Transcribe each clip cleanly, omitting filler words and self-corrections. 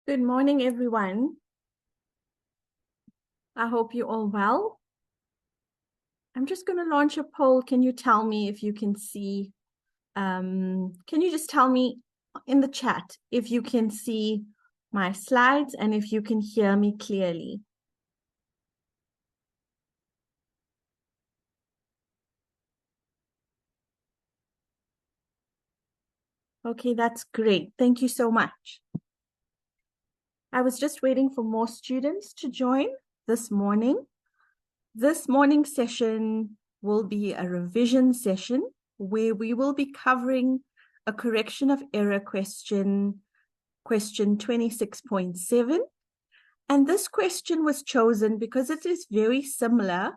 Good morning, everyone. I hope you're all well. I'm just going to launch a poll. Can you tell me if you can see? Can you just tell me in the chat if you can see my slides and if you can hear me clearly? Okay, that's great. Thank you so much. I was just waiting for more students to join this morning. This morning's session will be a revision session where we will be covering a correction of error question 26.7. And this question was chosen because it is very similar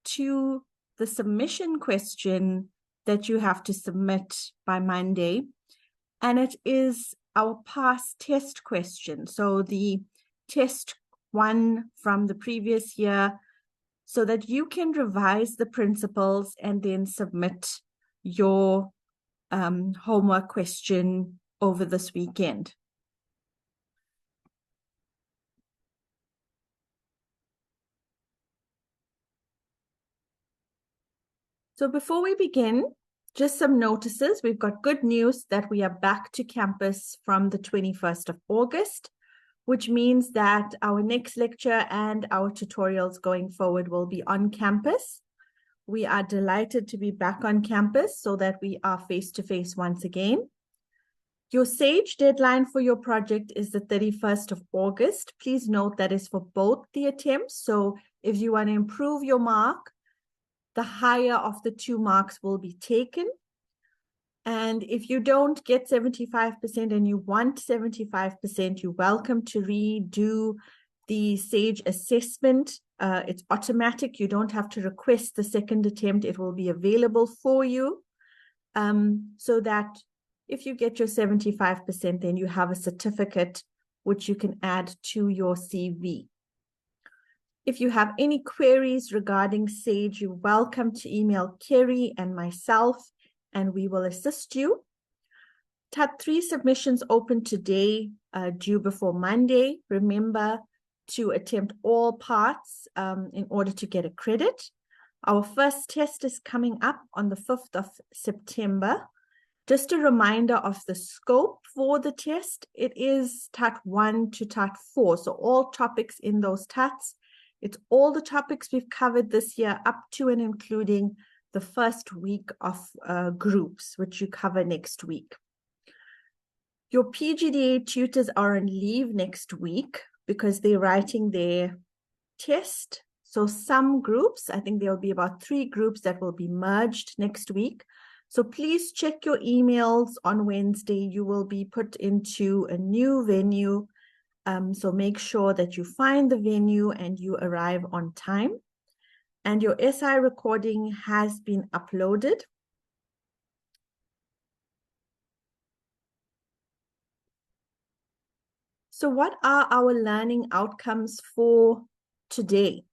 to the submission question that you have to submit by Monday. And it is our past test question. So the test one from the previous year, so that you can revise the principles and then submit your homework question over this weekend. So before we begin, just some notices. We've got good news that we are back to campus from the 21st of August, which means that our next lecture and our tutorials going forward will be on campus. We are delighted to be back on campus so that we are face-to-face once again. Your SAGE deadline for your project is the 31st of August. Please note that is for both the attempts. So if you want to improve your mark, the higher of the 2 marks will be taken. And if you don't get 75% and you want 75%, you're welcome to redo the SAGE assessment. It's automatic. You don't have to request the second attempt. It will be available for you, so that if you get your 75%, then you have a certificate which you can add to your CV. If you have any queries regarding SAGE, you're welcome to email Kerry and myself, and we will assist you. TAT 3 submissions open today, due before Monday. Remember to attempt all parts in order to get a credit. Our first test is coming up on the 5th of September. Just a reminder of the scope for the test. It is TAT 1 to TAT 4, so all topics in those TATs. It's all the topics we've covered this year up to and including the first week of groups, which you cover next week. Your PGDA tutors are on leave next week because they're writing their test. So some groups, I think there'll be about 3 groups that will be merged next week. So please check your emails on Wednesday. You will be put into a new venue. So make sure that you find the venue and you arrive on time. And your SI recording has been uploaded. So what are our learning outcomes for today?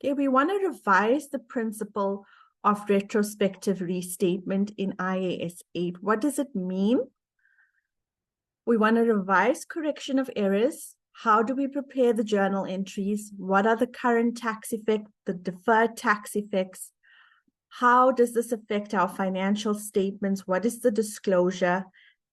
Okay, we want to revise the principle of retrospective restatement in IAS 8. What does it mean? We want to revise correction of errors. How do we prepare the journal entries? What are the current tax effects, the deferred tax effects? How does this affect our financial statements? What is the disclosure?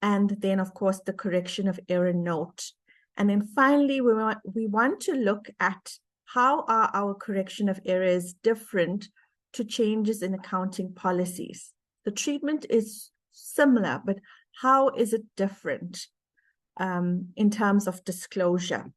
And then, of course, the correction of error note. And then finally, we want to look at how are our correction of errors different to changes in accounting policies. The treatment is similar, but how is it different in terms of disclosure?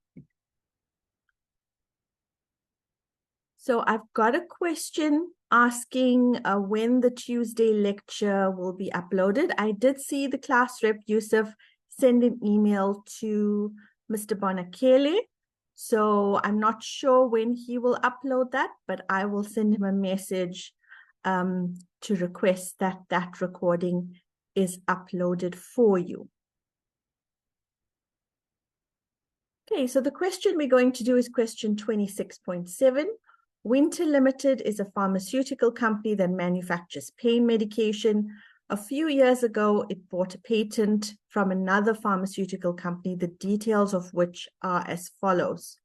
So I've got a question asking when the Tuesday lecture will be uploaded. I did see the class rep Yusuf send an email to Mr. Bonakele. So I'm not sure when he will upload that, but I will send him a message to request that that recording is uploaded for you. Okay, so the question we're going to do is question 26.7. Winter Limited is a pharmaceutical company that manufactures pain medication. A few years ago, it bought a patent from another pharmaceutical company, the details of which are as follows.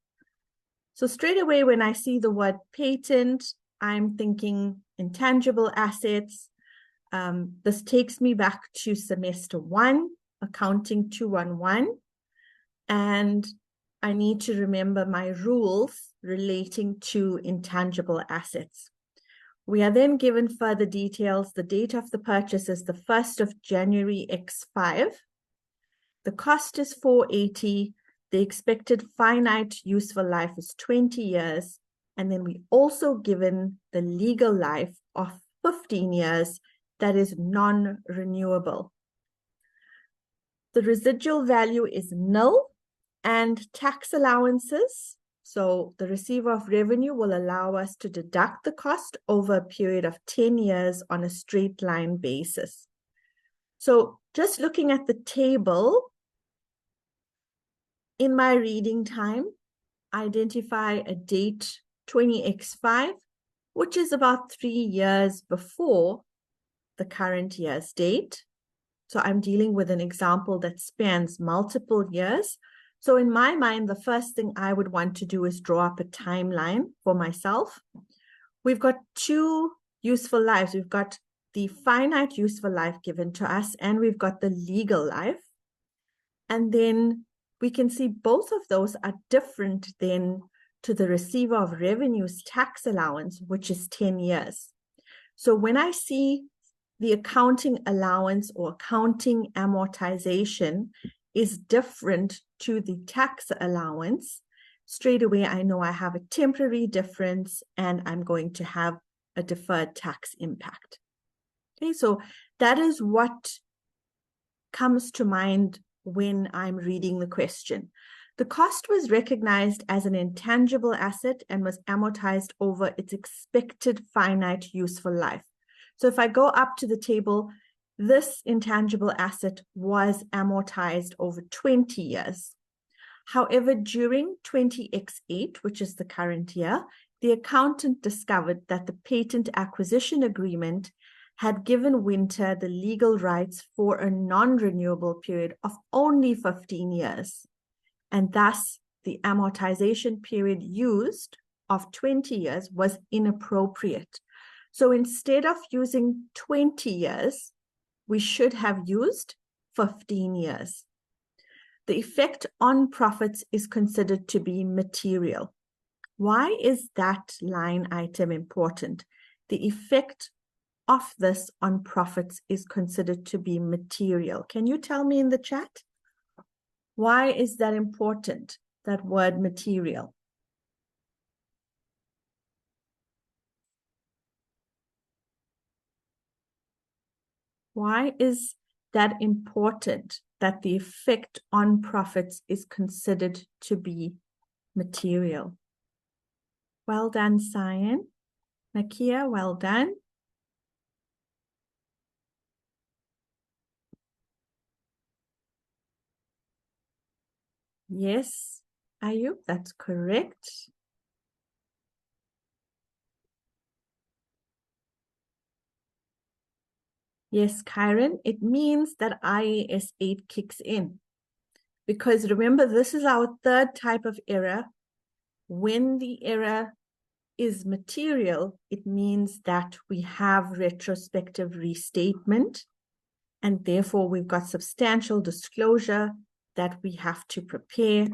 So straight away, when I see the word patent, I'm thinking intangible assets. This takes me back to semester 1, accounting 211. And I need to remember my rules relating to intangible assets. We are then given further details. The date of the purchase is the 1st of January X5. The cost is 480. The expected finite useful life is 20 years. And then we also given the legal life of 15 years that is non-renewable. The residual value is nil, and tax allowances. So the receiver of revenue will allow us to deduct the cost over a period of 10 years on a straight line basis. So just looking at the table, in my reading time, identify a date 20x5, which is about 3 years before the current year's date. So I'm dealing with an example that spans multiple years. So in my mind, the first thing I would want to do is draw up a timeline for myself. We've got 2 useful lives. We've got the finite useful life given to us, and we've got the legal life. And then we can see both of those are different then to the receiver of revenue's tax allowance, which is 10 years. So when I see the accounting allowance or accounting amortization is different to the tax allowance, straight away I know I have a temporary difference and I'm going to have a deferred tax impact. Okay, so that is what comes to mind when I'm reading the question. The cost was recognized as an intangible asset and was amortized over its expected finite useful life. So if I go up to the table, this intangible asset was amortized over 20 years. However, during 20X8, which is the current year, the accountant discovered that the patent acquisition agreement had given Winter the legal rights for a non-renewable period of only 15 years. And thus, the amortization period used of 20 years was inappropriate. So instead of using 20 years, we should have used 15 years. The effect on profits is considered to be material. Why is that line item important? The effect of this on profits is considered to be material. Can you tell me in the chat? Why is that important, that word material? Why is that important, that the effect on profits is considered to be material? Well done, Cyan. Nakia, well done. Yes, Ayub, that's correct. Yes, Kyron, it means that IAS 8 kicks in. Because remember, this is our third type of error. When the error is material, it means that we have retrospective restatement, and therefore we've got substantial disclosure that we have to prepare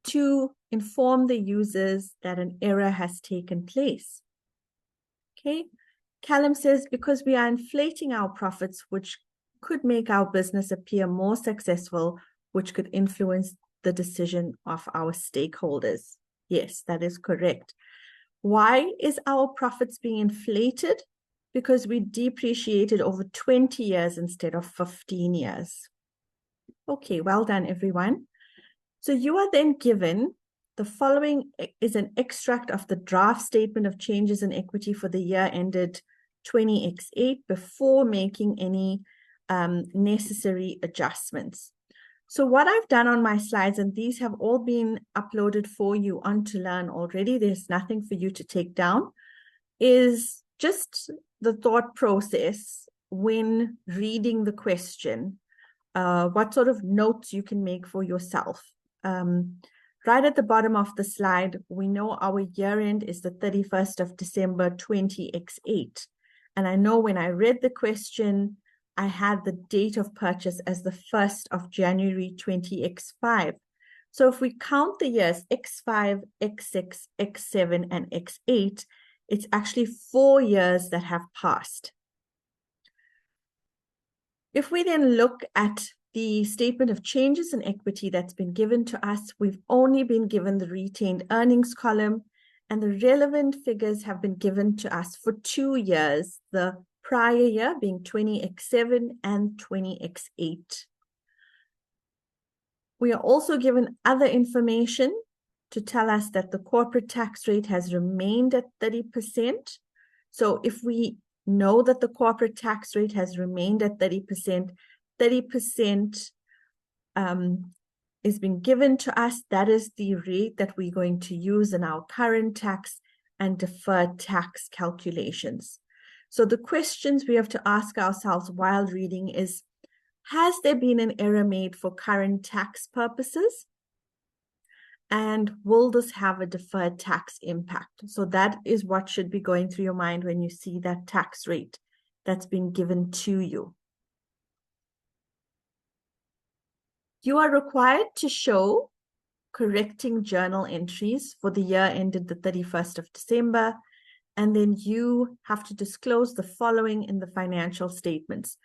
to inform the users that an error has taken place. Okay. Callum says, because we are inflating our profits, which could make our business appear more successful, which could influence the decision of our stakeholders. Yes, that is correct. Why is our profits being inflated? Because we depreciated over 20 years instead of 15 years. Okay, well done, everyone. So you are then given the following is an extract of the draft statement of changes in equity for the year ended 20X8 before making any necessary adjustments. So what I've done on my slides, and these have all been uploaded for you on To Learn already, there's nothing for you to take down, is just the thought process when reading the question, what sort of notes you can make for yourself. Right at the bottom of the slide, we know our year end is the 31st of December 20x8. And I know when I read the question, I had the date of purchase as the 1st of January 20x5. So if we count the years x5, x6, x7, and x8, it's actually 4 years that have passed. If we then look at the statement of changes in equity that's been given to us, we've only been given the retained earnings column, and the relevant figures have been given to us for 2 years, the prior year being 20x7 and 20x8. We are also given other information to tell us that the corporate tax rate has remained at 30%. So if we know that the corporate tax rate has remained at 30%, 30% is being given to us. That is the rate that we're going to use in our current tax and deferred tax calculations. So the questions we have to ask ourselves while reading is, has there been an error made for current tax purposes? And will this have a deferred tax impact? So that is what should be going through your mind when you see that tax rate that's been given to you. You are required to show correcting journal entries for the year ended the 31st of December, and then you have to disclose the following in the financial statements: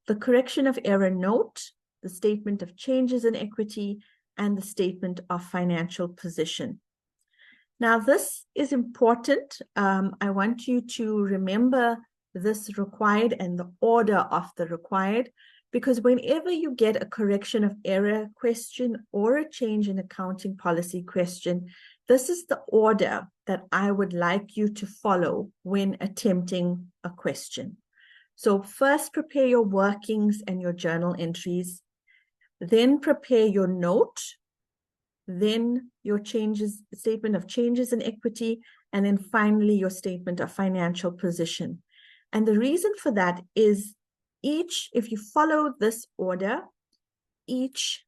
the correction of error note, the statement of changes in equity, and the statement of financial position. Now, this is important. I want you to remember this required and the order of the required, because whenever you get a correction of error question or a change in accounting policy question, this is the order that I would like you to follow when attempting a question. So first prepare your workings and your journal entries, then prepare your note, then your changes, statement of changes in equity, and then finally your statement of financial position. And the reason for that is if you follow this order, each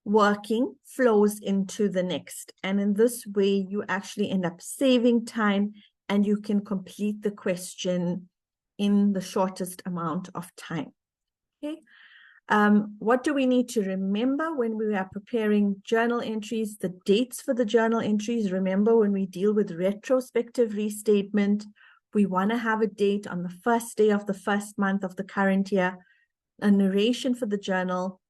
working flows into the next. And in this way, you actually end up saving time and you can complete the question in the shortest amount of time. Okay. What do we need to remember when we are preparing journal entries? The dates for the journal entries. Remember, when we deal with retrospective restatement, we want to have a date on the first day of the first month of the current year, a narration for the journal.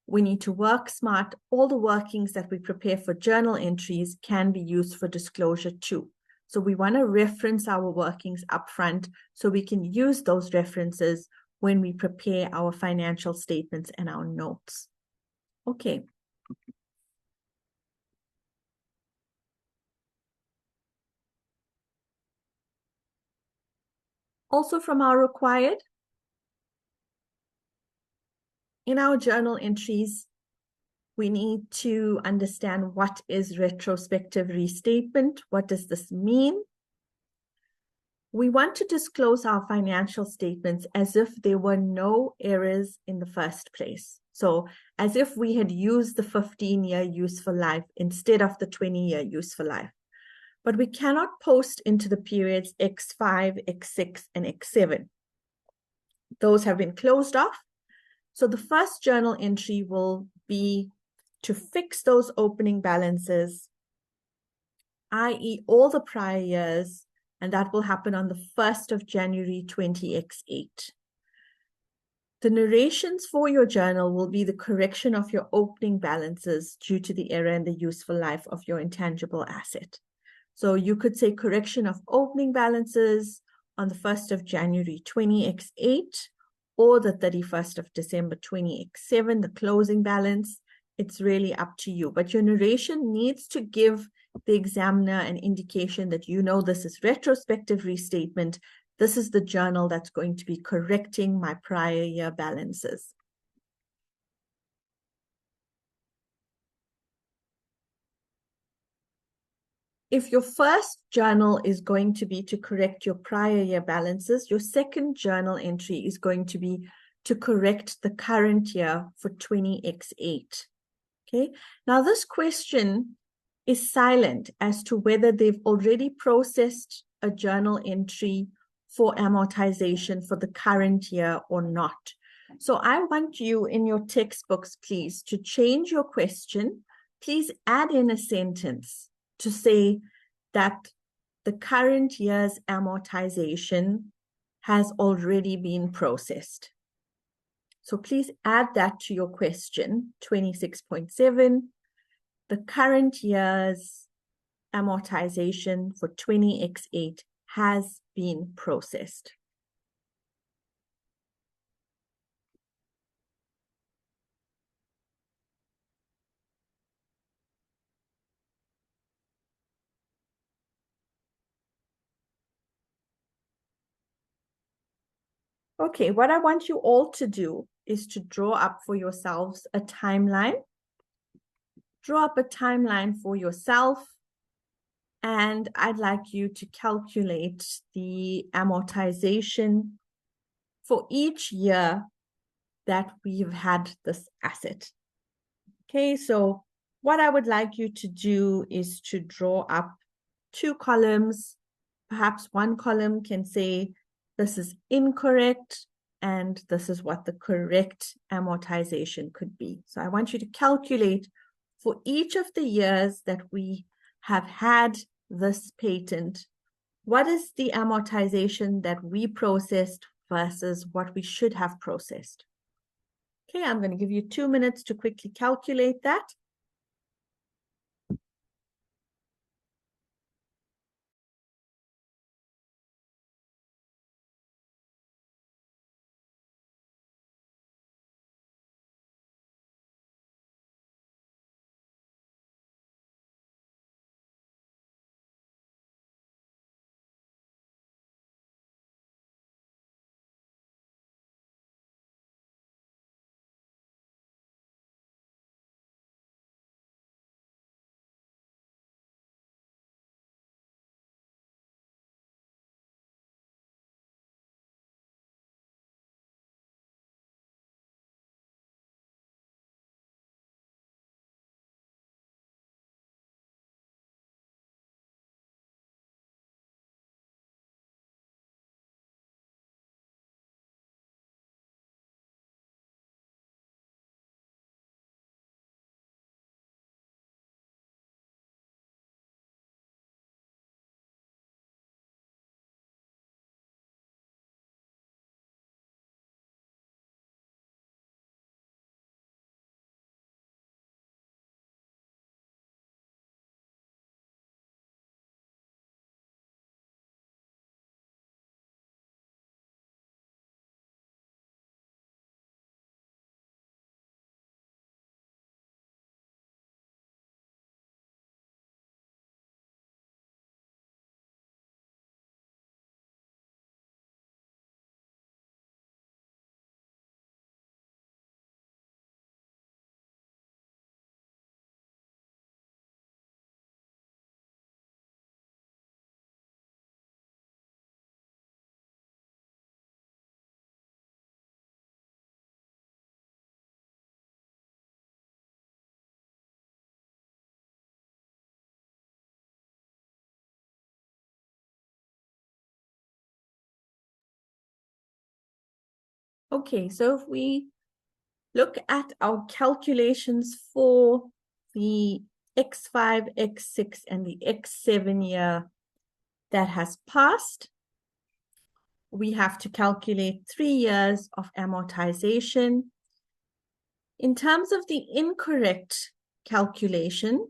We need to work smart. All the workings that we prepare for journal entries can be used for disclosure too. So we want to reference our workings upfront so we can use those references when we prepare our financial statements and our notes. Okay. Also from our required, in our journal entries, we need to understand what is retrospective restatement. What does this mean? We want to disclose our financial statements as if there were no errors in the first place. So as if we had used the 15-year useful life instead of the 20-year useful life. But we cannot post into the periods X5, X6, and X7. Those have been closed off. So the first journal entry will be to fix those opening balances, i.e. all the prior years, and that will happen on the 1st of January 20x8. The narrations for your journal will be the correction of your opening balances due to the error in the useful life of your intangible asset. So you could say correction of opening balances on the 1st of January 20x8 or the 31st of December 20x7, the closing balance. It's really up to you. But your narration needs to give the examiner an indication that you know this is retrospective restatement. This is the journal that's going to be correcting my prior year balances. if your first journal is going to be to correct your prior year balances, your second journal entry is going to be to correct the current year for 20x8. Okay, now this question is silent as to whether they've already processed a journal entry for amortization for the current year or not. So I want you in your textbooks, please, to change your question. Please add in a sentence to say that the current year's amortization has already been processed. So please add that to your question, 26.7. The current year's amortization for 20x8 has been processed. Okay, what I want you all to do is to draw up for yourselves a timeline. Draw up a timeline for yourself, and I'd like you to calculate the amortization for each year that we've had this asset. Okay, so what I would like you to do is to draw up 2 columns. Perhaps one column can say, this is incorrect, and this is what the correct amortization could be. So I want you to calculate for each of the years that we have had this patent, what is the amortization that we processed versus what we should have processed. Okay, I'm going to give you 2 minutes to quickly calculate that. Okay, so if we look at our calculations for the X5, X6, and the X7 year that has passed, we have to calculate 3 years of amortization. In terms of the incorrect calculation,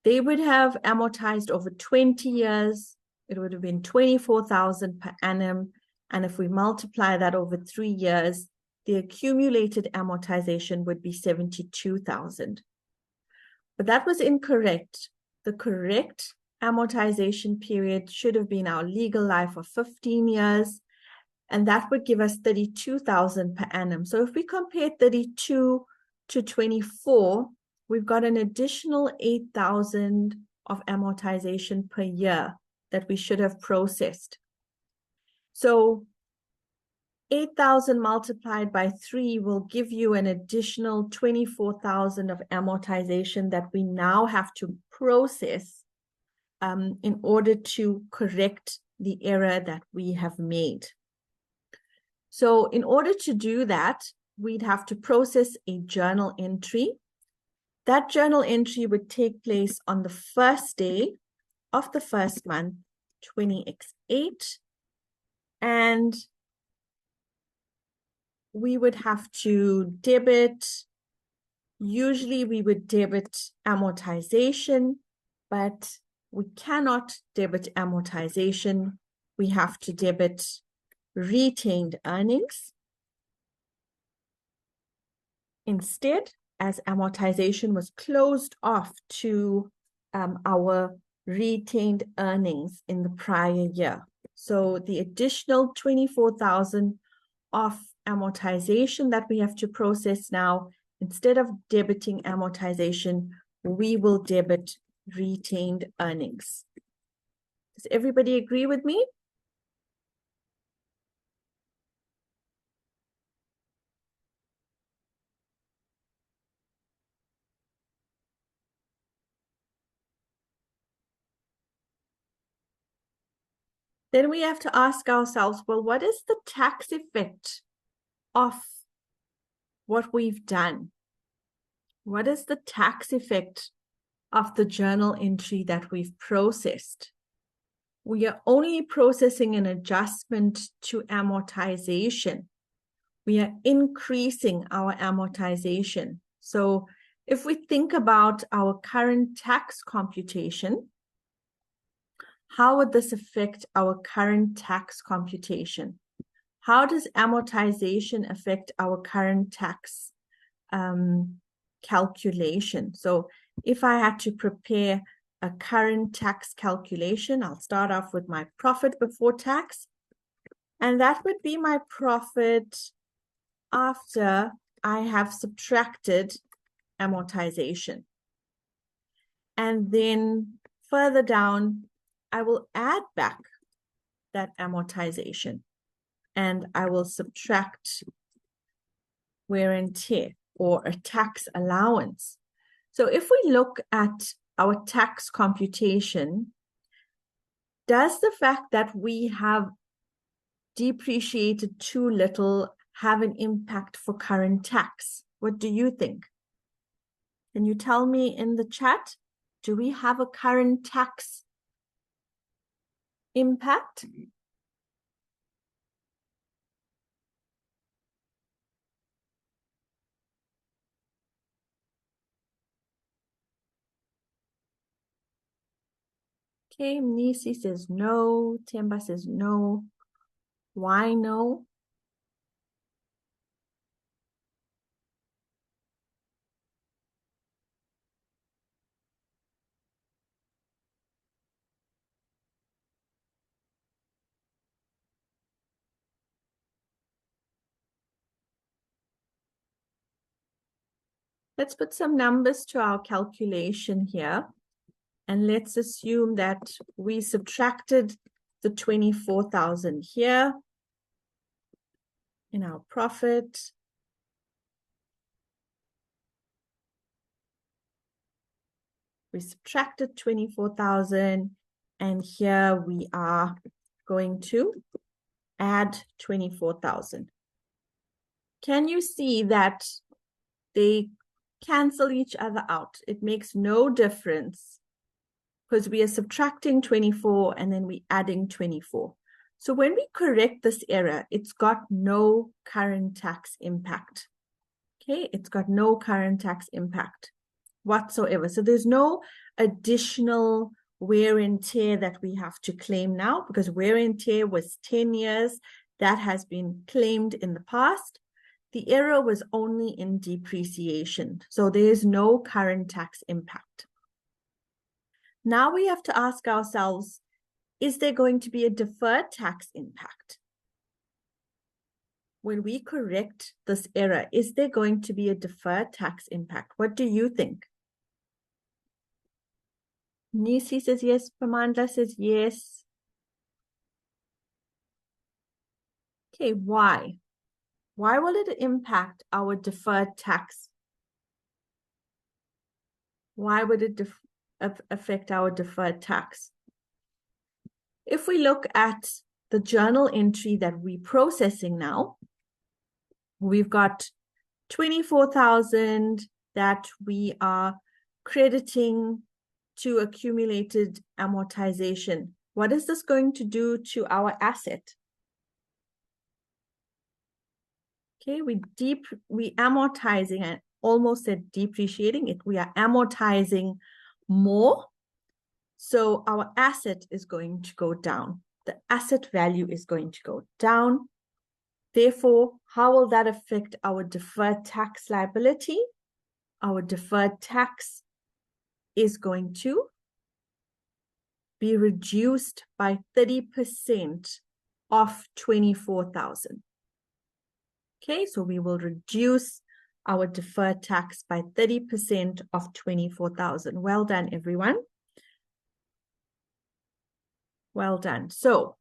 they would have amortized over 20 years. It would have been 24,000 per annum. And if we multiply that over 3 years, the accumulated amortization would be 72,000. But that was incorrect. The correct amortization period should have been our legal life of 15 years, and that would give us 32,000 per annum. So if we compare 32 to 24, we've got an additional 8,000 of amortization per year that we should have processed. So 8,000 multiplied by 3 will give you an additional 24,000 of amortization that we now have to process in order to correct the error that we have made. So in order to do that, we'd have to process a journal entry. That journal entry would take place on the first day of the first month, 20x8, and we would have to debit, usually we would debit amortization, but we cannot debit amortization. We have to debit retained earnings instead, as amortization was closed off to our retained earnings in the prior year. So the additional 24,000 of amortization that we have to process now, instead of debiting amortization, we will debit retained earnings. Does everybody agree with me? Then we have to ask ourselves, well, what is the tax effect of what we've done? What is the tax effect of the journal entry that we've processed? We are only processing an adjustment to amortization. We are increasing our amortization. So if we think about our current tax computation, how would this affect our current tax computation? How does amortization affect our current tax calculation? So if I had to prepare a current tax calculation, I'll start off with my profit before tax, and that would be my profit after I have subtracted amortization. And then further down, I will add back that amortization, and I will subtract wear and tear or a tax allowance. So if we look at our tax computation, does the fact that we have depreciated too little have an impact for current tax? What do you think? Can you tell me in the chat, do we have a current tax impact? Okay, Nisi says no. Temba says no. Why no? Let's put some numbers to our calculation here. And let's assume that we subtracted the 24,000 here in our profit. We subtracted 24,000, and here we are going to add 24,000. Can you see that they cancel each other out? It makes no difference because we are subtracting 24 and then we're adding 24. So when we correct this error, it's got no current tax impact. Okay, it's got no current tax impact whatsoever. So there's no additional wear and tear that we have to claim now, because wear and tear was 10 years. That has been claimed in the past. The error was only in depreciation. So there is no current tax impact. Now we have to ask ourselves, is there going to be a deferred tax impact? When we correct this error, is there going to be a deferred tax impact? What do you think? Nisi says yes. Pamandla says yes. Okay, why? Why will it impact our deferred tax? Why would it affect our deferred tax? If we look at the journal entry that we're processing now, we've got 24,000 that we are crediting to accumulated amortization. What is this going to do to our asset? Okay, we amortizing, and almost said depreciating it. We are amortizing more. So our asset is going to go down. The asset value is going to go down. Therefore, how will that affect our deferred tax liability? Our deferred tax is going to be reduced by 30% of 24,000. Okay, so we will reduce our deferred tax by 30% of 24,000. Well done, everyone. Well done. So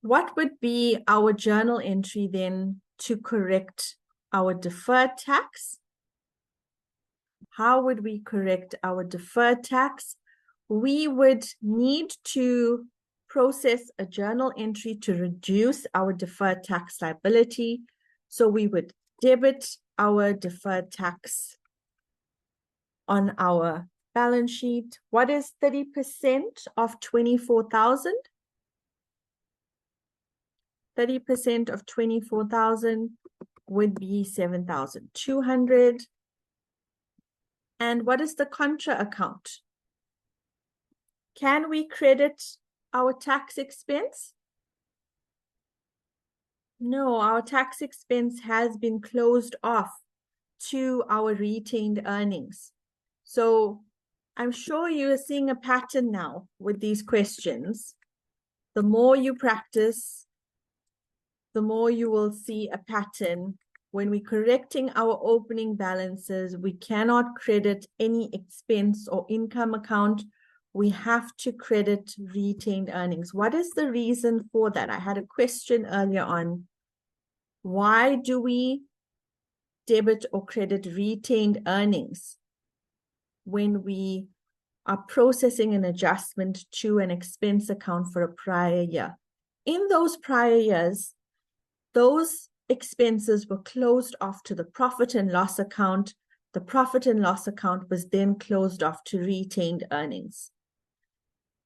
what would be our journal entry then to correct our deferred tax? How would we correct our deferred tax? We would need to process a journal entry to reduce our deferred tax liability. So we would debit our deferred tax on our balance sheet. What is 30% of 24,000? 30% of 24,000 would be 7,200. And what is the contra account? Can we credit our tax expense? No, our tax expense has been closed off to our retained earnings. So I'm sure you are seeing a pattern now with these questions. The more you practice, the more you will see a pattern. When we're correcting our opening balances, we cannot credit any expense or income account. We have to credit retained earnings. What is the reason for that? I had a question earlier on. Why do we debit or credit retained earnings when we are processing an adjustment to an expense account for a prior year? In those prior years, those expenses were closed off to the profit and loss account. The profit and loss account was then closed off to retained earnings.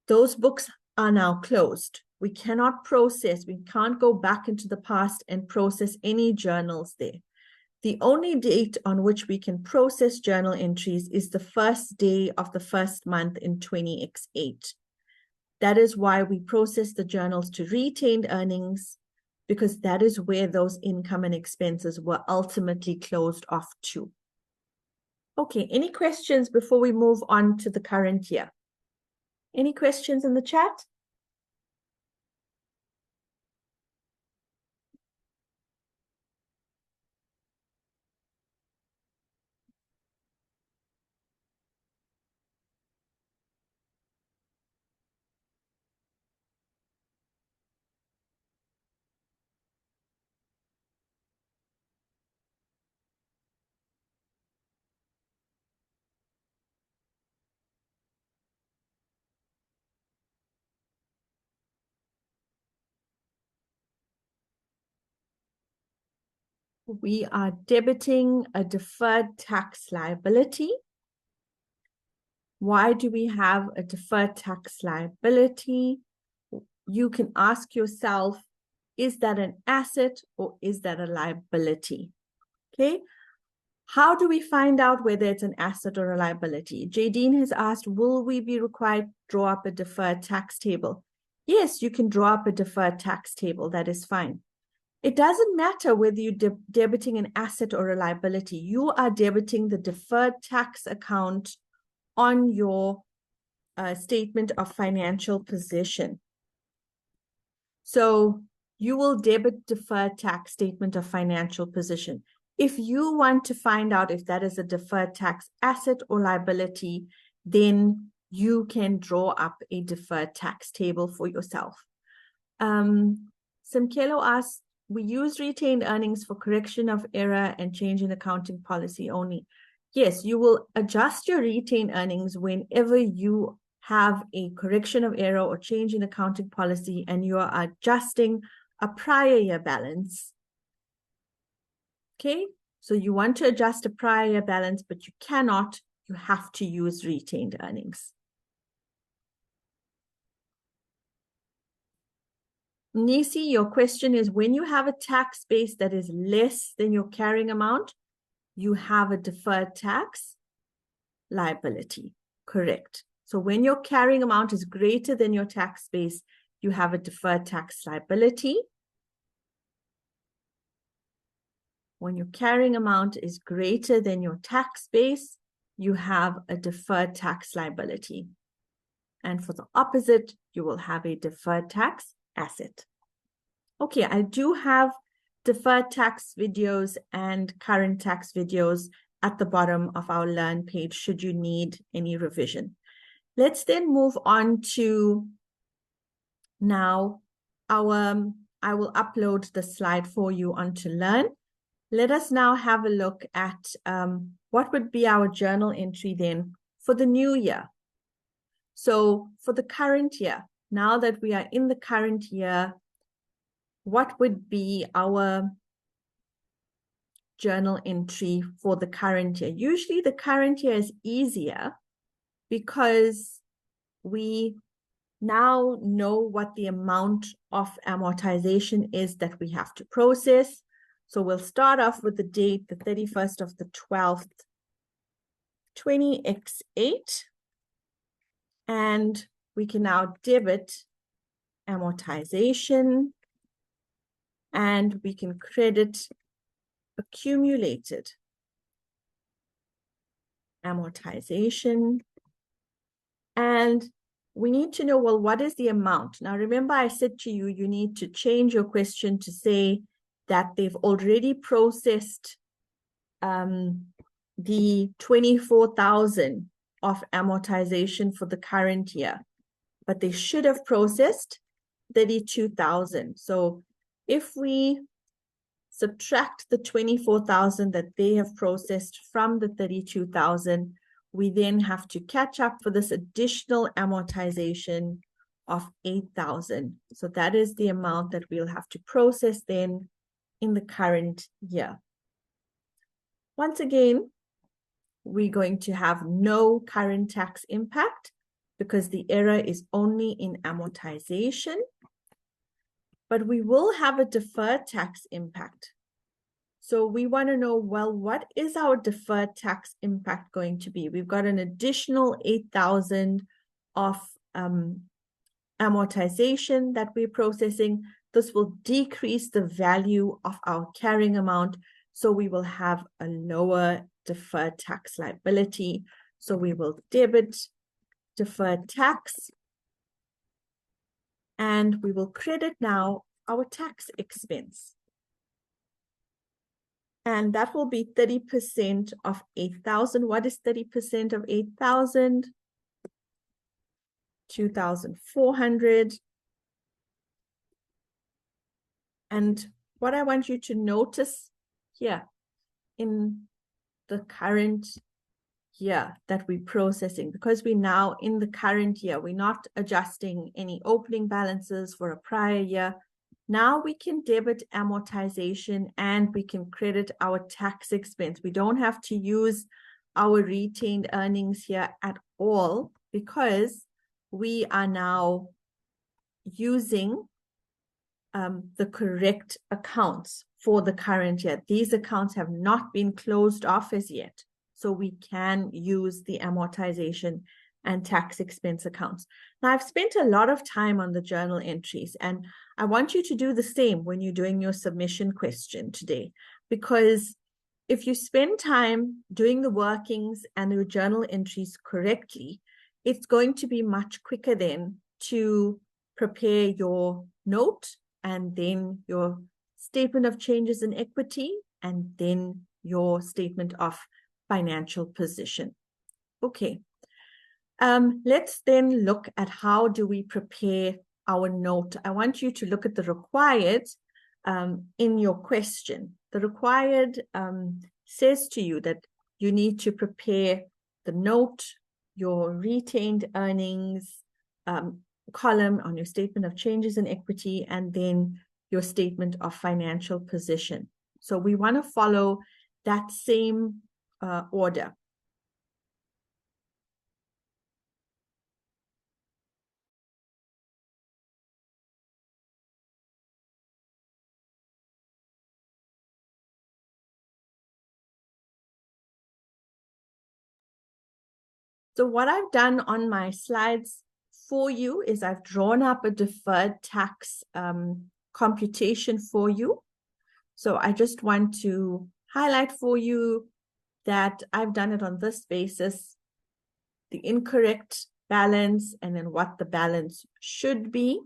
Those books are now closed. We cannot process, we can't go back into the past and process any journals there. The only date on which we can process journal entries is the first day of the first month in 20x8. That is why we process the journals to retained earnings, because that is where those income and expenses were ultimately closed off to. Okay, any questions before we move on to the current year? Any questions in the chat? We are debiting a deferred tax liability. Why do we have a deferred tax liability? You can ask yourself, is that an asset or is that a liability? Okay. How do we find out whether it's an asset or a liability? Jadine has asked, will we be required to draw up a deferred tax table? Yes, you can draw up a deferred tax table. That is fine. It doesn't matter whether you're debiting an asset or a liability. You are debiting the deferred tax account on your statement of financial position. So you will debit deferred tax statement of financial position. If you want to find out if that is a deferred tax asset or liability, then you can draw up a deferred tax table for yourself. Simkelo asks, we use retained earnings for correction of error and change in accounting policy only. Yes, you will adjust your retained earnings whenever you have a correction of error or change in accounting policy and you are adjusting a prior year balance. Okay, so you want to adjust a prior year balance, but you cannot, you have to use retained earnings. Nisi, your question is, when you have a tax base that is less than your carrying amount, you have a deferred tax liability. Correct. So when your carrying amount is greater than your tax base, you have a deferred tax liability. When your carrying amount is greater than your tax base, you have a deferred tax liability. And for the opposite, you will have a deferred tax asset. Okay, I do have deferred tax videos and current tax videos at the bottom of our Learn page should you need any revision. Let's then move on to now I will upload the slide for you onto Learn. Let us now have a look at what would be our journal entry then for the new year. So for the current year, now that we are in the current year, what would be our journal entry for the current year? Usually the current year is easier because we now know what the amount of amortization is that we have to process. So we'll start off with the date, the 31st of the 12th, 20x8. And we can now debit amortization and we can credit accumulated amortization. And we need to know, well, what is the amount? Now, remember I said to you, you need to change your question to say that they've already processed the 24,000 of amortization for the current year, but they should have processed 32,000. So if we subtract the 24,000 that they have processed from the 32,000, we then have to catch up for this additional amortization of 8,000. So that is the amount that we'll have to process then in the current year. Once again, we're going to have no current tax impact because the error is only in amortization, but we will have a deferred tax impact. So we want to know, well, what is our deferred tax impact going to be? We've got an additional 8,000 of amortization that we're processing. This will decrease the value of our carrying amount. So we will have a lower deferred tax liability. So we will debit deferred tax and we will credit now our tax expense. And that will be 30% of 8,000. What is 30% of 8,000? 2,400. And what I want you to notice here in the current year that we're processing, because we're now in the current year, we're not adjusting any opening balances for a prior year. Now we can debit amortization and we can credit our tax expense. We don't have to use our retained earnings here at all because we are now using the correct accounts for the current year. These accounts have not been closed off as yet, so we can use the amortization and tax expense accounts. Now, I've spent a lot of time on the journal entries, and I want you to do the same when you're doing your submission question today, because if you spend time doing the workings and your journal entries correctly, it's going to be much quicker then to prepare your note and then your statement of changes in equity and then your statement of financial position. Okay. Let's then look at how do we prepare our note. I want you to look at the required in your question. The required says to you that you need to prepare the note, your retained earnings column on your statement of changes in equity, and then your statement of financial position. So we want to follow that same order. So what I've done on my slides for you is I've drawn up a deferred tax computation for you. So I just want to highlight for you that I've done it on this basis, the incorrect balance, and then what the balance should be.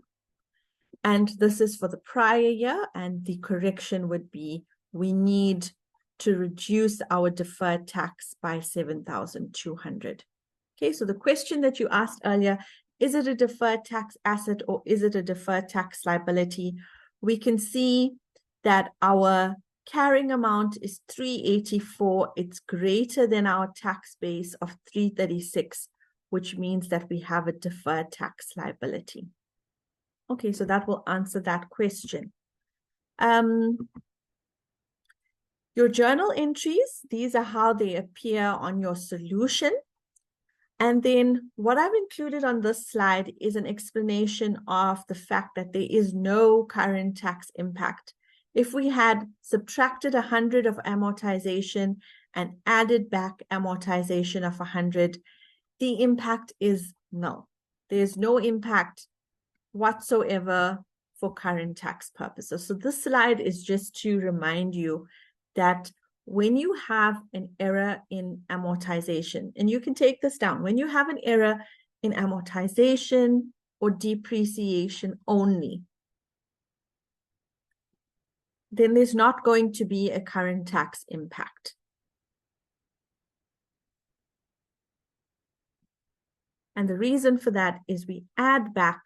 And this is for the prior year, and the correction would be we need to reduce our deferred tax by 7,200. Okay, so the question that you asked earlier, is it a deferred tax asset or is it a deferred tax liability? We can see that our carrying amount is 384. It's greater than our tax base of 336, which means that we have a deferred tax liability. Okay, so that will answer that question. Your journal entries, these are how they appear on your solution. And then what I've included on this slide is an explanation of the fact that there is no current tax impact. If we had subtracted 100 of amortization and added back amortization of 100, the impact is null. There's no impact whatsoever for current tax purposes. So this slide is just to remind you that when you have an error in amortization, and you can take this down, when you have an error in amortization or depreciation only, then there's not going to be a current tax impact. And the reason for that is we add back,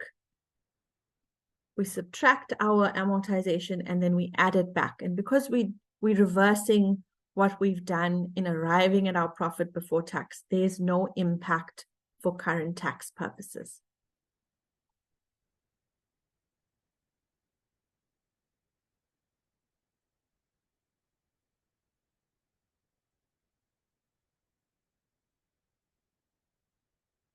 we subtract our amortization, and then we add it back. And because we're reversing what we've done in arriving at our profit before tax, there's no impact for current tax purposes.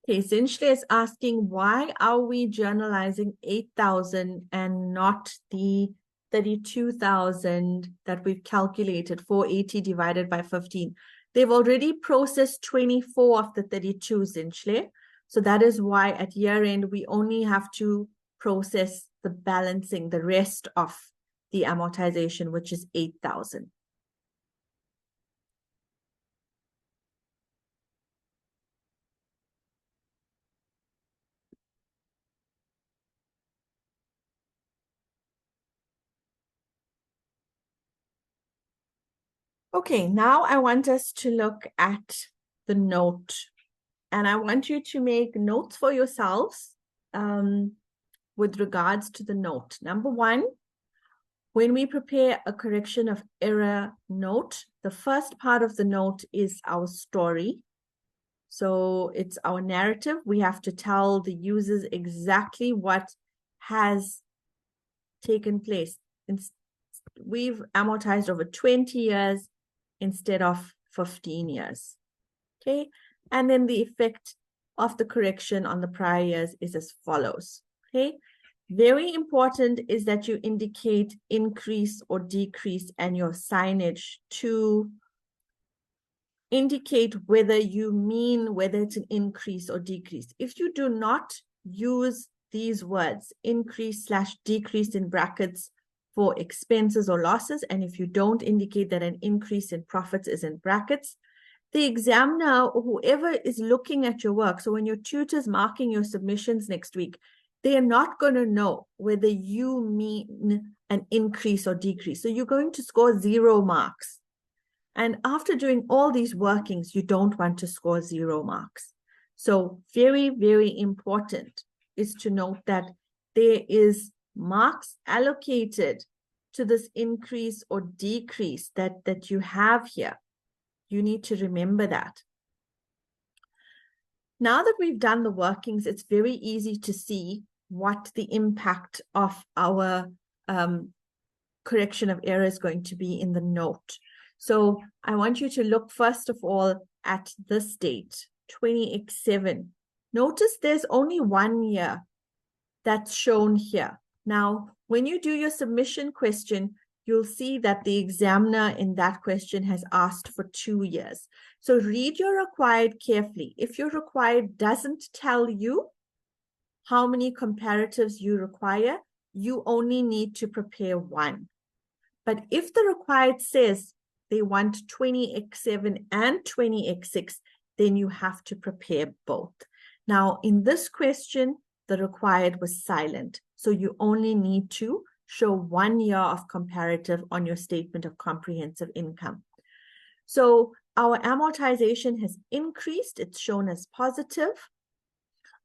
Okay, Zinschle is asking, why are we journalizing 8,000 and not the 32,000 that we've calculated, 480 divided by 15? They've already processed 24 of the 32, Zinschle. So that is why at year end, we only have to process the balancing, the rest of the amortization, which is 8,000. Okay, now I want us to look at the note. And I want you to make notes for yourselves with regards to the note. Number one, when we prepare a correction of error note, the first part of the note is our story. So it's our narrative. We have to tell the users exactly what has taken place. We've amortized over 20 years instead of 15 years. Okay. And then the effect of the correction on the prior years is as follows. Okay. Very important is that you indicate increase or decrease and your signage to indicate whether you mean whether it's an increase or decrease. If you do not use these words, increase/decrease in brackets for expenses or losses, and if you don't indicate that an increase in profits is in brackets, the examiner or whoever is looking at your work, so when your tutor's marking your submissions next week, they are not going to know whether you mean an increase or decrease. So you're going to score 0 marks. And after doing all these workings, you don't want to score 0 marks. So very, very important is to note that there is marks allocated to this increase or decrease that you have here. You need to remember that. Now that we've done the workings, it's very easy to see what the impact of our correction of error is going to be in the note. So I want you to look first of all at this date, 20x7. Notice there's only 1 year that's shown here. Now, when you do your submission question, you'll see that the examiner in that question has asked for 2 years. So read your required carefully. If your required doesn't tell you how many comparatives you require, you only need to prepare 1. But if the required says they want 20x7 and 20x6, then you have to prepare both. Now, in this question, the required was silent. So you only need to show 1 year of comparative on your statement of comprehensive income. So our amortization has increased. It's shown as positive.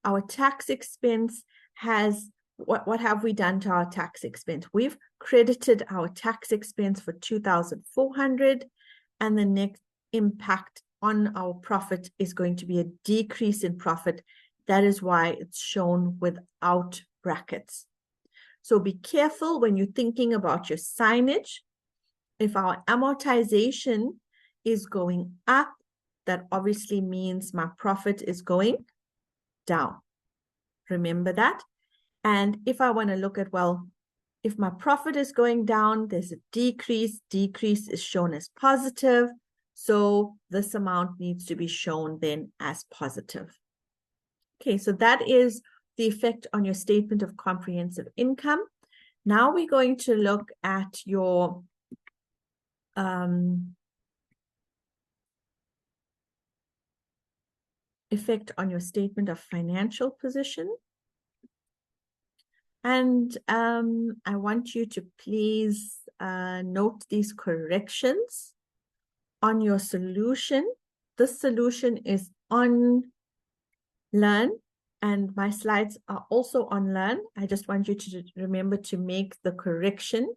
Our tax expense has, what have we done to our tax expense? We've credited our tax expense for 2,400, and the next impact on our profit is going to be a decrease in profit. That is why it's shown without brackets. So be careful when you're thinking about your signage. If our amortization is going up, that obviously means my profit is going down. Remember that. And if I want to look at, well, if my profit is going down, there's a decrease. Decrease is shown as positive. So this amount needs to be shown then as positive. Okay, so that is the effect on your statement of comprehensive income. Now we're going to look at your effect on your statement of financial position. And I want you to please note these corrections on your solution. This solution is on Learn, and my slides are also on Learn. I just want you to remember to make the correction.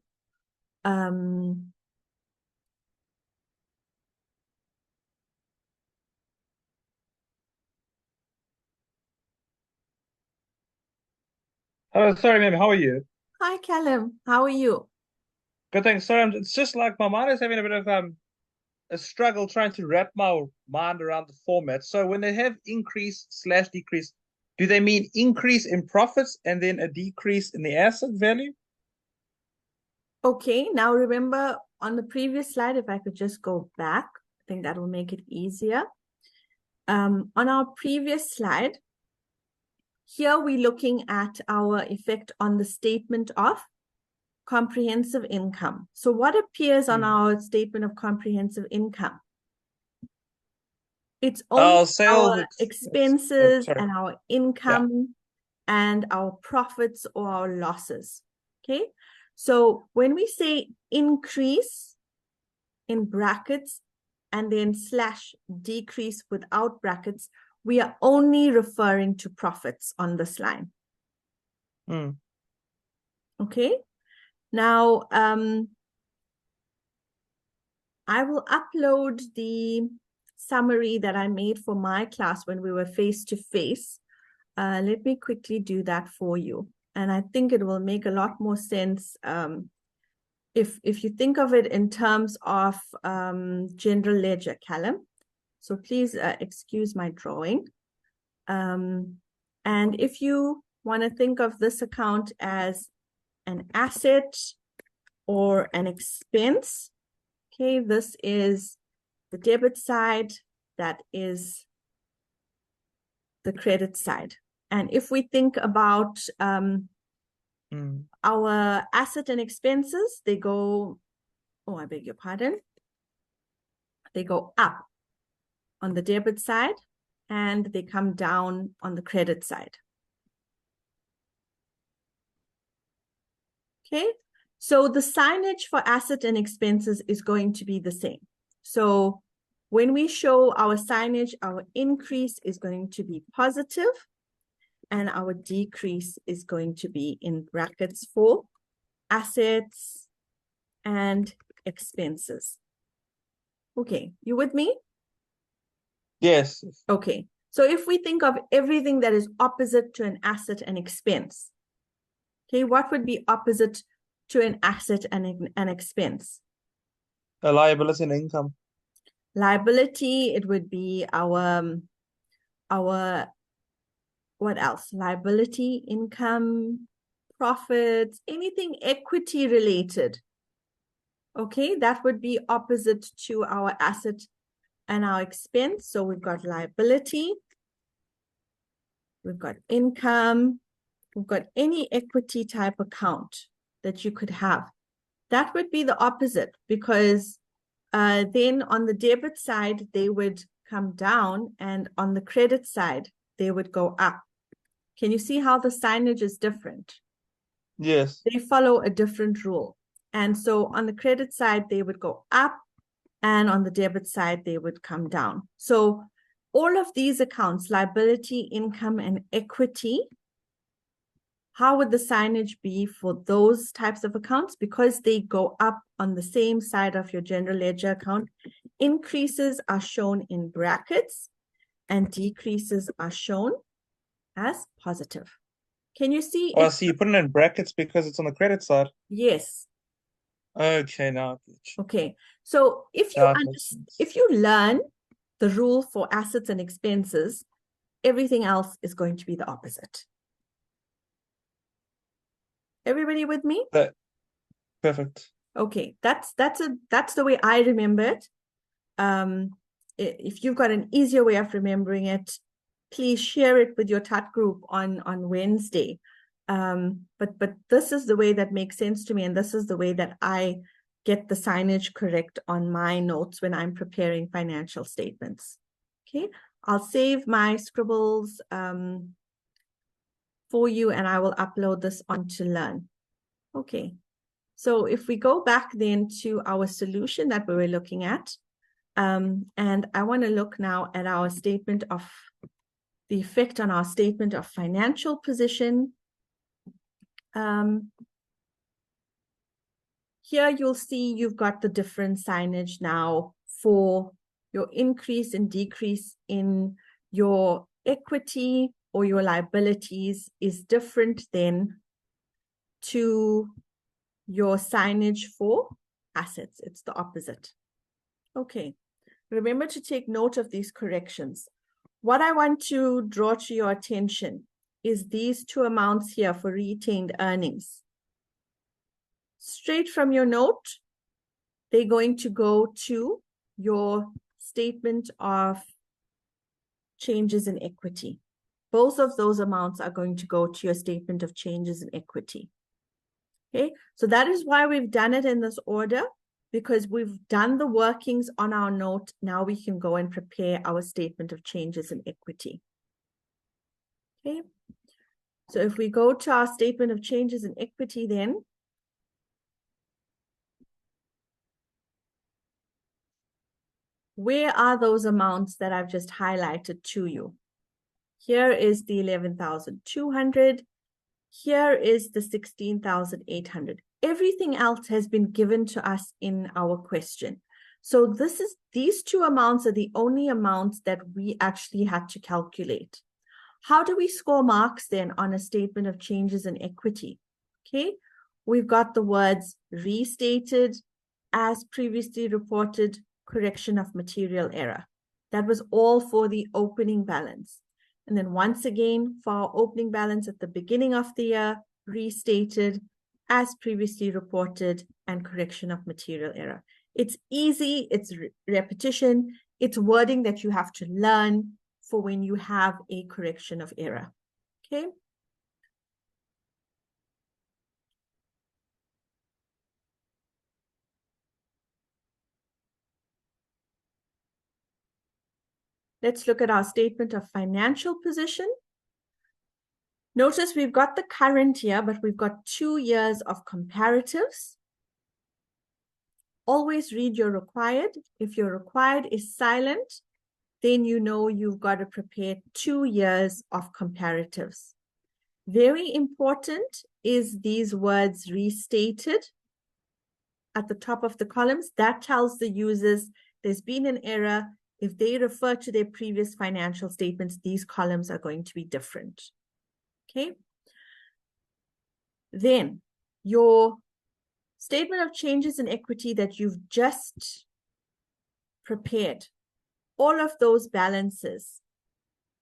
Oh, sorry, ma'am. How are you? Hi, Callum. How are you? Good, thanks. Sorry, it's just like my mind is having a bit of a struggle trying to wrap my mind around the format. So when they have increase slash decrease, do they mean increase in profits and then a decrease in the asset value? Okay, now remember on the previous slide, if I could just go back, I think that will make it easier. On our previous slide, here we're looking at our effect on the statement of comprehensive income. So what appears on our statement of comprehensive income? It's only Oh, sales. our expenses Sorry. and our Yeah. income and our profits or our losses. Okay, so when we say increase in brackets and then slash decrease without brackets, we are only referring to profits on this line. Okay, now I will upload the summary that I made for my class when we were face-to-face. Let me quickly do that for you. And I think it will make a lot more sense if you think of it in terms of general ledger, Callum. So please excuse my drawing. And if you want to think of this account as an asset or an expense, okay, this is the debit side, that is the credit side. And if we think about our asset and expenses, they go, oh, I beg your pardon, they go up on the debit side and they come down on the credit side. Okay, so the signage for asset and expenses is going to be the same. So When we show our signage, our increase is going to be positive, and our decrease is going to be in brackets for assets and expenses. Okay, you with me? Yes. Okay, so if we think of everything that is opposite to an asset and expense, okay, what would be opposite to an asset and an expense? A liability and income. Liability, it would be our what else? Liability, income, profits, anything equity related. Okay, that would be opposite to our asset and our expense. So we've got liability, we've got income, we've got any equity type account that you could have. That would be the opposite, because then on the debit side, they would come down, and on the credit side, they would go up. Can you see how the signage is different? Yes. They follow a different rule. And so on the credit side, they would go up, and on the debit side, they would come down. So all of these accounts, liability, income, and equity, how would the signage be for those types of accounts? Because they go up on the same side of your general ledger account, increases are shown in brackets and decreases are shown as positive. Can you see? Oh, I see. You put it in brackets because it's on the credit side. Yes. Okay, now I get you. Okay. So That makes sense. if you learn the rule for assets and expenses, everything else is going to be the opposite. Everybody with me? Perfect. Okay, that's the way I remember it. If you've got an easier way of remembering it, please share it with your TAT group on Wednesday. But this is the way that makes sense to me, and this is the way that I get the signage correct on my notes when I'm preparing financial statements. Okay, I'll save my scribbles for you, and I will upload this onto Learn. Okay, so if we go back then to our solution that we were looking at, and I want to look now at our statement of the effect on our statement of financial position. Here you'll see you've got the different signage now for your increase and decrease in your equity or your liabilities is different than to your signage for assets. It's the opposite. Okay, remember to take note of these corrections. What I want to draw to your attention is these two amounts here for retained earnings. Straight from your note, they're going to go to your statement of changes in equity. Both of those amounts are going to go to your statement of changes in equity. Okay, so that is why we've done it in this order, because we've done the workings on our note. Now we can go and prepare our statement of changes in equity. Okay, so if we go to our statement of changes in equity then, where are those amounts that I've just highlighted to you? Here is the 11,200. Here is the 16,800. Everything else has been given to us in our question. So these two amounts are the only amounts that we actually had to calculate. How do we score marks then on a statement of changes in equity? Okay, we've got the words restated, as previously reported, correction of material error. That was all for the opening balance. And then once again, for our opening balance at the beginning of the year, restated, as previously reported, and correction of material error. It's easy, it's repetition, it's wording that you have to learn for when you have a correction of error. Okay. Let's look at our statement of financial position. Notice we've got the current year, but we've got 2 years of comparatives. always read your required. If your required is silent, then you know you've got to prepare 2 years of comparatives. Very important is these words restated at the top of the columns. That tells the users there's been an error. If they refer to their previous financial statements, these columns are going to be different. Okay. Then your statement of changes in equity that you've just prepared, all of those balances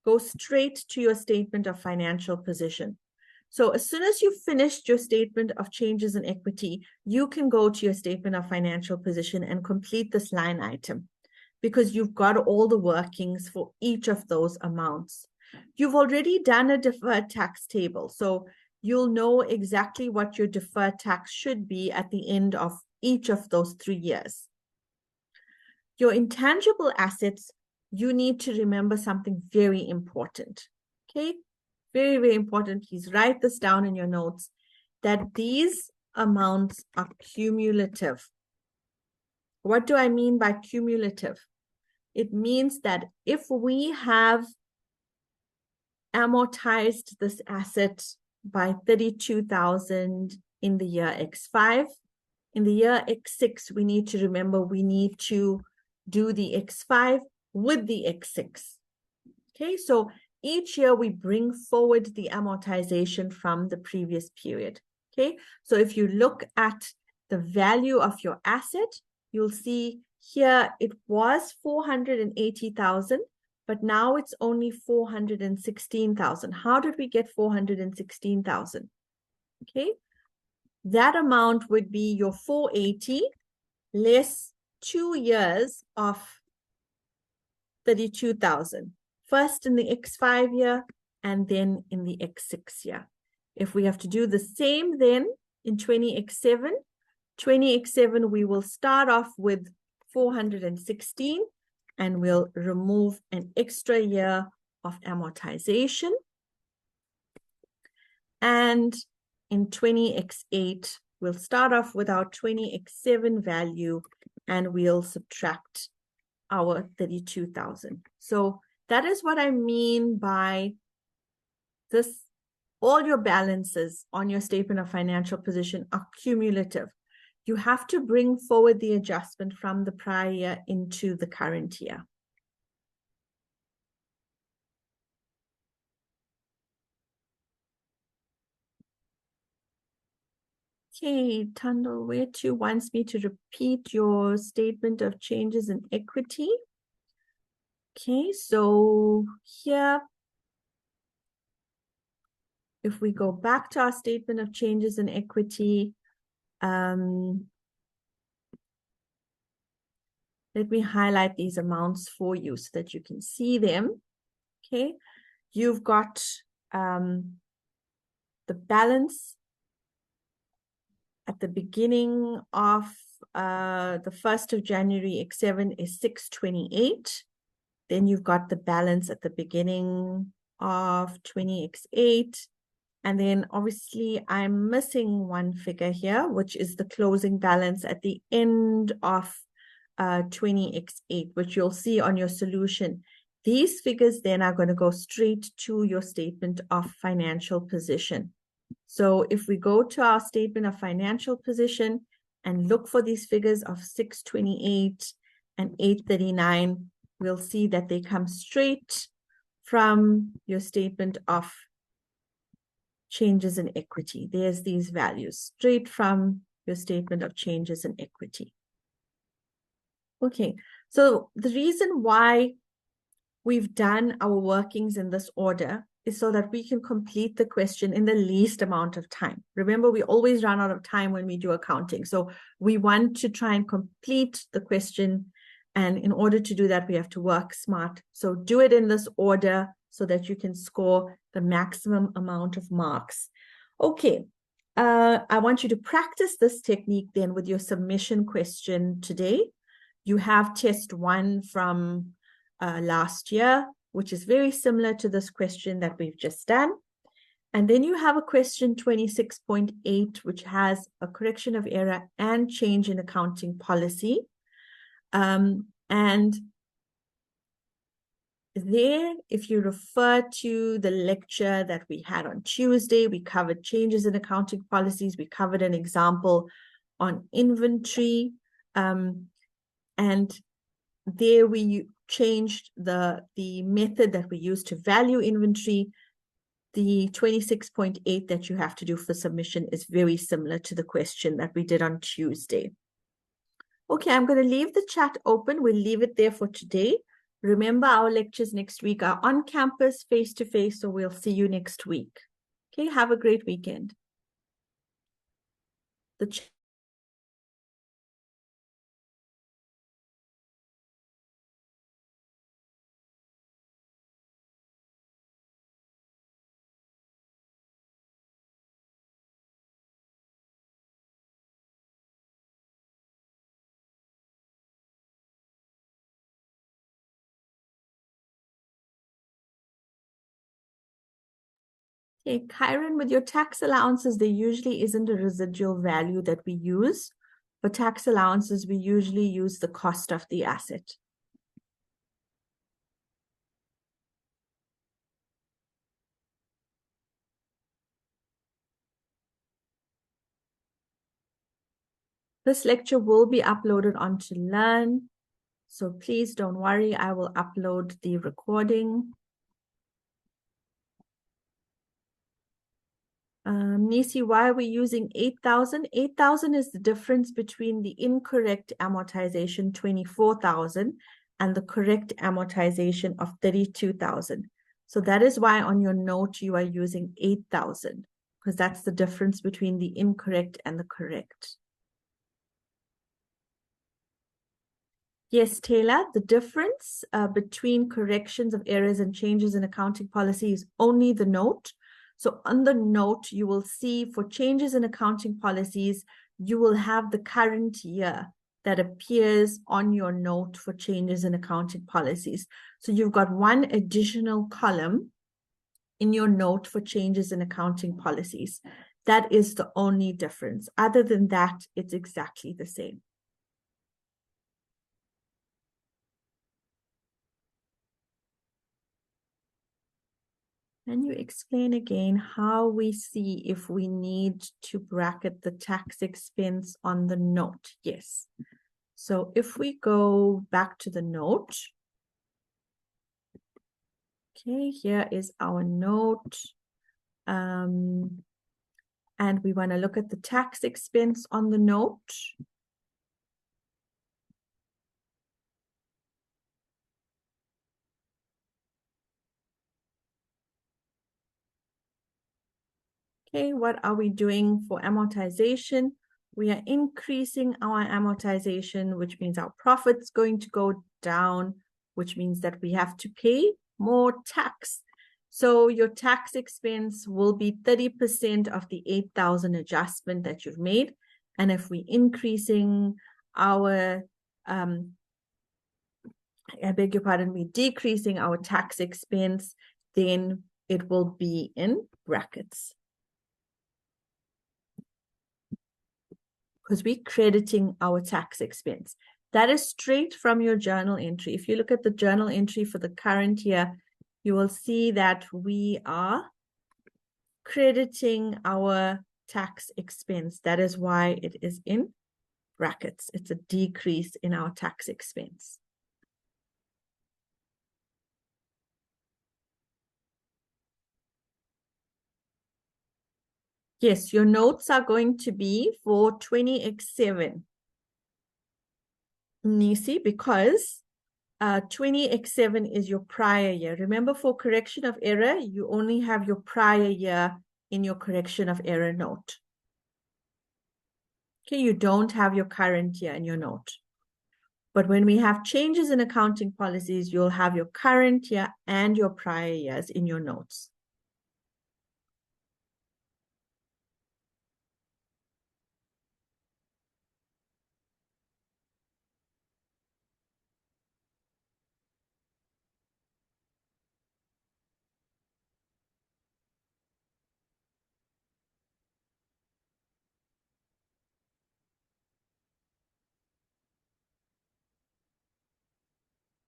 go straight to your statement of financial position. So as soon as you've finished your statement of changes in equity, you can go to your statement of financial position and complete this line item because you've got all the workings for each of those amounts. You've already done a deferred tax table, so you'll know exactly what your deferred tax should be at the end of each of those 3 years. Your intangible assets, you need to remember something very important, okay? Very, very important. Please write this down in your notes, that these amounts are cumulative. What do I mean by cumulative? It means that if we have amortized this asset by 32,000 in the year X5, in the year X6, we need to remember we need to do the X5 with the X6. Okay, so each year we bring forward the amortization from the previous period. Okay, so if you look at the value of your asset, you'll see here it was 480,000, but now it's only 416,000. How did we get 416,000? Okay, that amount would be your 480 less 2 years of 32,000. First in the X5 year and then in the X6 year. If we have to do the same then in 20X7, 20X7 we will start off with 416 and we'll remove an extra year of amortization. And in 20X8, we'll start off with our 20X7 value and we'll subtract our 32,000. So that is what I mean by this. All your balances on your statement of financial position are cumulative. You have to bring forward the adjustment from the prior year into the current year. Okay, Tandal, where to wants me to repeat your statement of changes in equity. Okay, so here, if we go back to our statement of changes in equity, let me highlight these amounts for you so that you can see them. Okay, you've got the balance at the beginning of the 1st of January X7 is 628. Then you've got the balance at the beginning of 20X8. And then obviously I'm missing one figure here, which is the closing balance at the end of 20X8, which you'll see on your solution. These figures then are going to go straight to your statement of financial position. So if we go to our statement of financial position and look for these figures of 628 and 839, we'll see that they come straight from your statement of changes in equity. There's these values straight from your statement of changes in equity. Okay, so the reason why we've done our workings in this order is so that we can complete the question in the least amount of time. Remember, we always run out of time when we do accounting. So we want to try and complete the question. And in order to do that, we have to work smart. So do it in this order so that you can score the maximum amount of marks. Okay, I want you to practice this technique then with your submission question today. You have test 1 from last year, which is very similar to this question that we've just done. And then you have a question 26.8, which has a correction of error and change in accounting policy. And there, if you refer to the lecture that we had on Tuesday, we covered changes in accounting policies. We covered an example on inventory. And there we changed the method that we use to value inventory. The 26.8 that you have to do for submission is very similar to the question that we did on Tuesday. Okay, I'm going to leave the chat open. We'll leave it there for today. Remember, our lectures next week are on campus, face-to-face, so we'll see you next week. Okay, have a great weekend. Okay, Kyron, with your tax allowances, there usually isn't a residual value that we use. For tax allowances, we usually use the cost of the asset. This lecture will be uploaded onto Learn, so please don't worry, I will upload the recording. Nisi, why are we using 8,000? 8,000 is the difference between the incorrect amortization, 24,000, and the correct amortization of 32,000. So that is why on your note you are using 8,000, because that's the difference between the incorrect and the correct. Yes, Taylor, the difference between corrections of errors and changes in accounting policy is only the note. So on the note, you will see for changes in accounting policies, you will have the current year that appears on your note for changes in accounting policies. So you've got one additional column in your note for changes in accounting policies. That is the only difference. Other than that, it's exactly the same. Can you explain again how we see if we need to bracket the tax expense on the note? Yes. So if we go back to the note, okay, here is our note. And we want to look at the tax expense on the note. Okay, what are we doing for amortization? We are increasing our amortization, which means our profit's going to go down, which means that we have to pay more tax. So your tax expense will be 30% of the 8,000 adjustment that you've made. And if we're increasing our, I beg your pardon, we're decreasing our tax expense, then it will be in brackets. Because we're crediting our tax expense. That is straight from your journal entry. If you look at the journal entry for the current year, you will see that we are crediting our tax expense. That is why it is in brackets. It's a decrease in our tax expense. Yes, your notes are going to be for 20x7. Nisi, because 20x7 is your prior year. Remember, for correction of error, you only have your prior year in your correction of error note. Okay, you don't have your current year in your note. But when we have changes in accounting policies, you'll have your current year and your prior years in your notes.